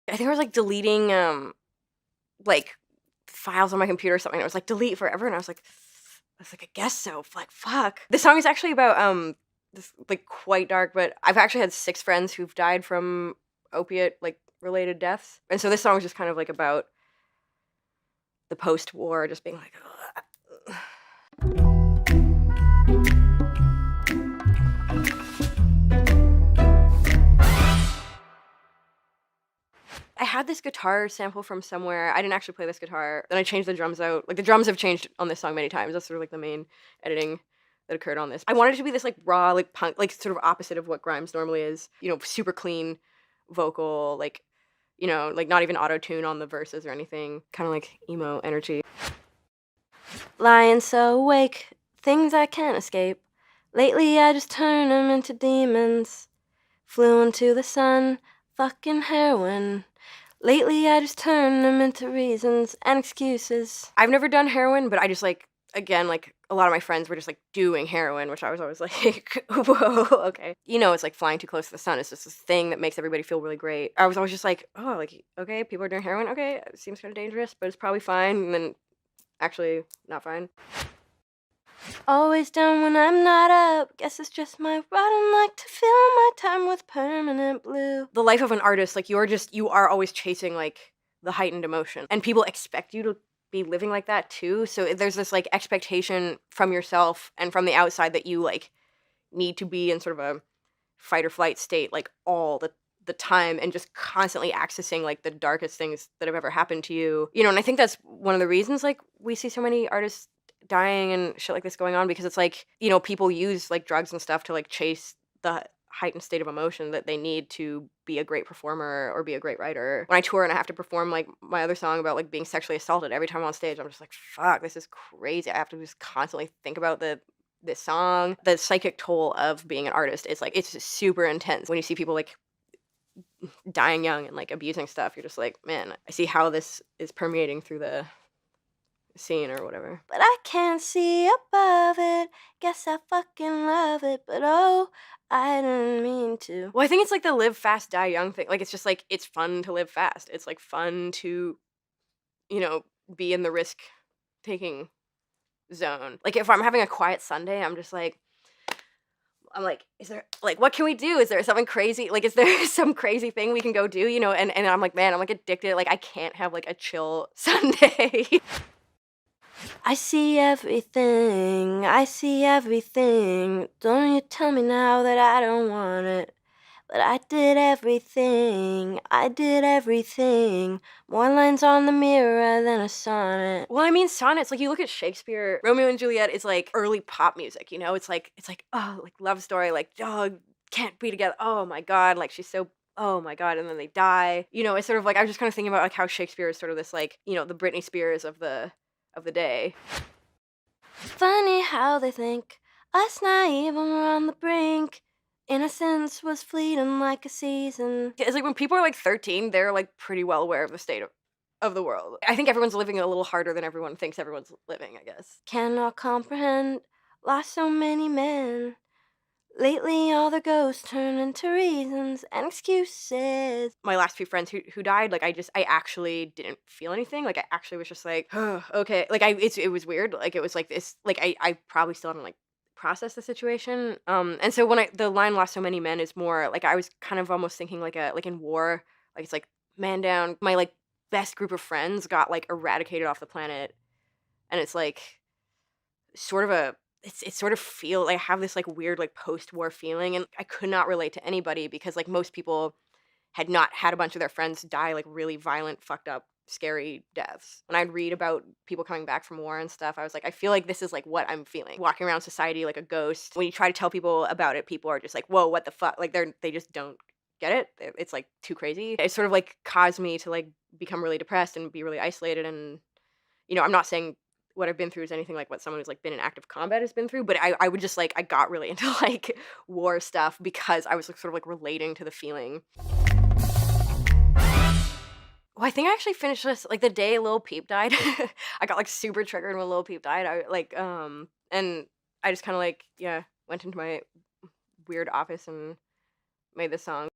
I think I was, like, deleting, like, files on my computer or something. It was like, "Delete forever," and I guess so. Like, fuck. This song is actually about, this, like, quite dark, but I've actually had 6 friends who've died from opiate, like, related deaths, and so this song is just kind of, like, about the post-war just being like, ugh. I had this guitar sample from somewhere. I didn't actually play this guitar. Then I changed the drums out. Like, the drums have changed on this song many times. That's sort of like the main editing that occurred on this. I wanted it to be this like raw, like punk, like sort of opposite of what Grimes normally is. You know, super clean vocal, like, you know, like not even auto-tune on the verses or anything. Kind of like emo energy. Lying so awake, things I can't escape. Lately I just turn them into demons. Flew into the sun, fucking heroin. Lately, I just turn them into reasons and excuses. I've never done heroin, but I just like, again, like a lot of my friends were just like doing heroin, which I was always like, whoa, okay. You know, it's like flying too close to the sun. It's just this thing that makes everybody feel really great. I was always just like, oh, like, okay, people are doing heroin. Okay, it seems kind of dangerous, but it's probably fine. And then actually, not fine. Always down when I'm not up. Guess it's just my rotten luck to fill my time with permanent blue. The life of an artist, like you are always chasing like the heightened emotion. And people expect you to be living like that too. So there's this like expectation from yourself and from the outside that you like need to be in sort of a fight or flight state like all the time and just constantly accessing like the darkest things that have ever happened to you. You know, and I think that's one of the reasons like we see so many artists dying and shit like this going on, because it's like, you know, people use like drugs and stuff to like chase the heightened state of emotion that they need to be a great performer or be a great writer. When I tour and I have to perform like my other song about like being sexually assaulted, every time I'm on stage I'm just like, fuck, this is crazy. I have to just constantly think about this song. The psychic toll of being an artist is like, it's just super intense. When you see people like dying young and like abusing stuff, you're just like, man, I see how this is permeating through the scene or whatever. But I can't see above it. Guess I fucking love it, but oh, I didn't mean to. Well, I think it's like the live fast, die young thing. Like, it's just like, it's fun to live fast. It's like fun to, you know, be in the risk taking zone. Like, if I'm having a quiet Sunday, I'm like, is there, like, what can we do? Is there something crazy? Like, is there some crazy thing we can go do, you know? And I'm like, man, I'm like addicted. Like, I can't have like a chill Sunday. I see everything, I see everything. Don't you tell me now that I don't want it. But I did everything, I did everything. More lines on the mirror than a sonnet. Well, I mean, sonnets, like, you look at Shakespeare, Romeo and Juliet is, like, early pop music, you know? It's like, oh, like, love story, like, oh, can't be together, oh my god, like, she's so, oh my god, and then they die. You know, it's sort of like, I was just kinda thinking about, like, how Shakespeare is sort of this, like, you know, the Britney Spears of the day. Funny how they think us naive when we're on the brink. Innocence was fleeting like a season. It's like when people are like 13, they're like pretty well aware of the state of the world. I think everyone's living a little harder than everyone thinks everyone's living, I guess. Cannot comprehend, lost so many men. Lately, all the ghosts turn into reasons and excuses. My last few friends who died, like, I actually didn't feel anything. Like, I actually was just like, oh, okay. Like, it was weird. Like, it was like this, like, I probably still haven't, like, processed the situation. And so when the line "lost so many men" is more, like, I was kind of almost thinking like in war, like, it's like, man down. My, like, best group of friends got, like, eradicated off the planet. And it's like, sort of a it's sort of feel like I have this like weird like post-war feeling, and I could not relate to anybody because like most people had not had a bunch of their friends die like really violent, fucked up, scary deaths. When I'd read about people coming back from war and stuff, I was like, I feel like this is like what I'm feeling. Walking around society like a ghost. When you try to tell people about it, people are just like, whoa, what the fuck? Like they just don't get it. It's like too crazy. It sort of like caused me to like become really depressed and be really isolated. And you know, I'm not saying what I've been through is anything like what someone who's like been in active combat has been through, but I would just like, I got really into like war stuff because I was like sort of like relating to the feeling. Well, I think I actually finished this like the day Lil Peep died. I got like super triggered when Lil Peep died. I like and I just kind of like, yeah, went into my weird office and made this song.